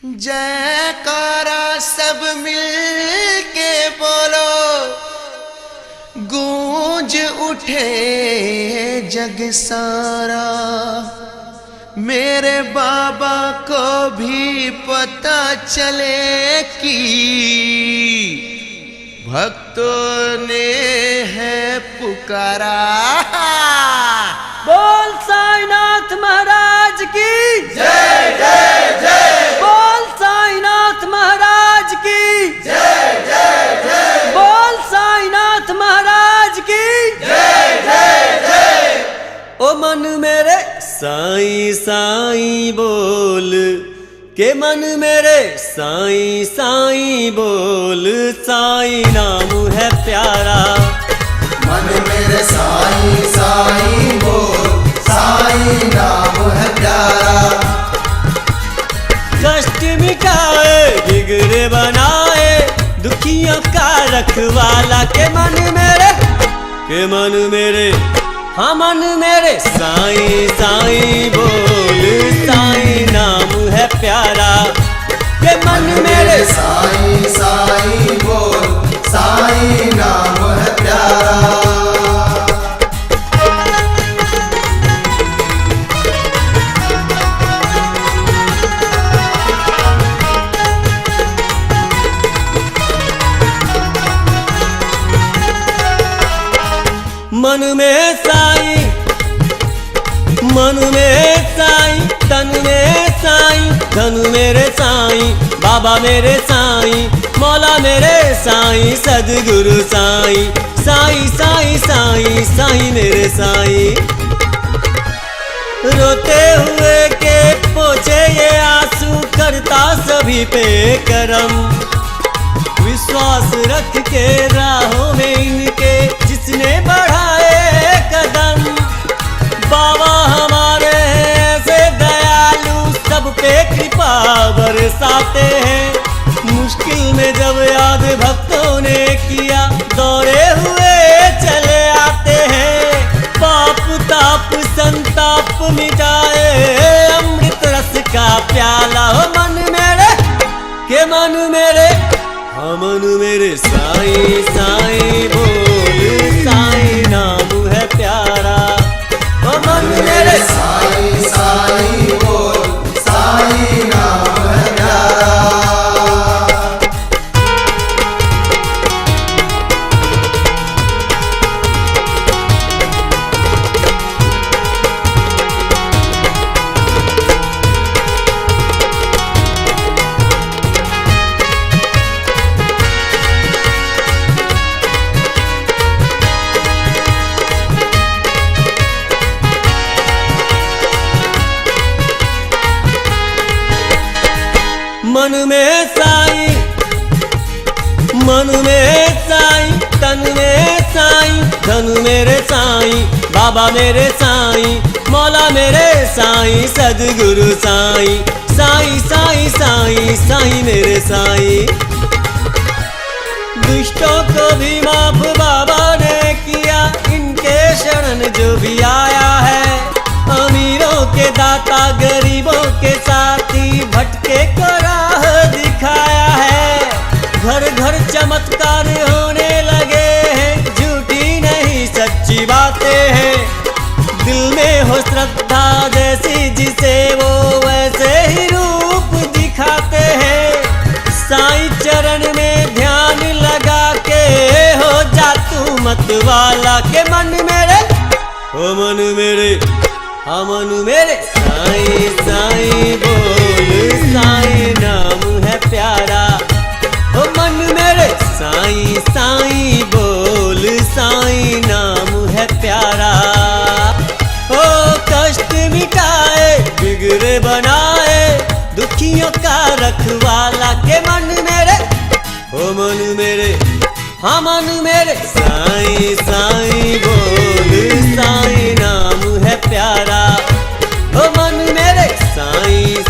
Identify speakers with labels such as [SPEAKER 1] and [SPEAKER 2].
[SPEAKER 1] जयकारा सब मिल के बोलो, गूंज उठे जग सारा। मेरे बाबा को भी पता चले कि भक्तों ने है पुकारा।
[SPEAKER 2] बोल साईनाथ महाराज की
[SPEAKER 1] जय जय जय।
[SPEAKER 2] बोल साईनाथ महाराज की
[SPEAKER 1] जय जय जय।
[SPEAKER 2] बोल साईनाथ महाराज की
[SPEAKER 1] जय जय जय।
[SPEAKER 2] ओ मन मेरे साईं साईं बोल के, मन मेरे साईं साईं बोल। साईं नाम है प्यारा,
[SPEAKER 1] मन मेरे साईं साईं बोल। साईं नाम है प्यारा।
[SPEAKER 2] कष्ट मिटाए बिगड़े बनाए, दुखियों का रखवाला। के मन मेरे हाँ मन मेरे साईं साईं बोल। साईं नाम है प्यारा, के मन मेरे
[SPEAKER 1] साईं साईं बोल। साईं नाम है प्यारा।
[SPEAKER 2] मन में साईं, मन में साईं, तन में साईं, धन मेरे साईं, बाबा मेरे साईं, मौला मेरे साईं, सदगुरु साईं। साईं साईं साईं साईं मेरे साईं। रोते हुए के पोछे ये आंसू, करता सभी पे करम। विश्वास रख के राहों में इनके जिसने बढ़ाए कदम। बाबा हमारे ऐसे दयालु, सब पे कृपा बरसाते हैं। मुश्किल में जब याद भक्तों ने किया, दौड़े हुए चले आते हैं। पाप ताप संताप मिटाए, अमृत रस का प्याला। हो मन मेरे के मन मेरे हाँ मन मेरे साईं साईं बोल। साईं नाम है प्यारा, ओ मन मेरे
[SPEAKER 1] साईं साईं बोल। साईं नाम है प्यारा।
[SPEAKER 2] मन में साईं, मन में साईं, तन में साईं, धन मेरे साईं, बाबा मेरे साईं, मौला मेरे साईं, सदगुरु साईं। साईं साईं साईं साईं मेरे साईं। दुष्टों को भी माफ बाबा ने किया, इनके शरण जो भी आया है। अमीरों के दाता गरीबों के साथी, भटके को राह दिखाया है। घर घर चमत्कार होने लगे हैं, झूठी नहीं सच्ची बातें हैं। दिल में हो श्रद्धा जैसी जिसे वो वैसे ही रूप दिखाते हैं। साईं चरण में ध्यान लगा के हो जा तू मत वाला। के मन मेरे ओ मन मेरे हाँ मन मेरे साईं साईं बोल। साईं नाम है प्यारा, ओ मन मेरे साईं साईं बोल। साईं नाम है प्यारा। ओ कष्ट मिटाए बिगड़े बनाए, दुखियों का रखवाला। के मन मेरे ओ मन मेरे हाँ मन मेरे साईं साईं बोल। साईं नाम है प्यारा, ओ मन मेरे साईं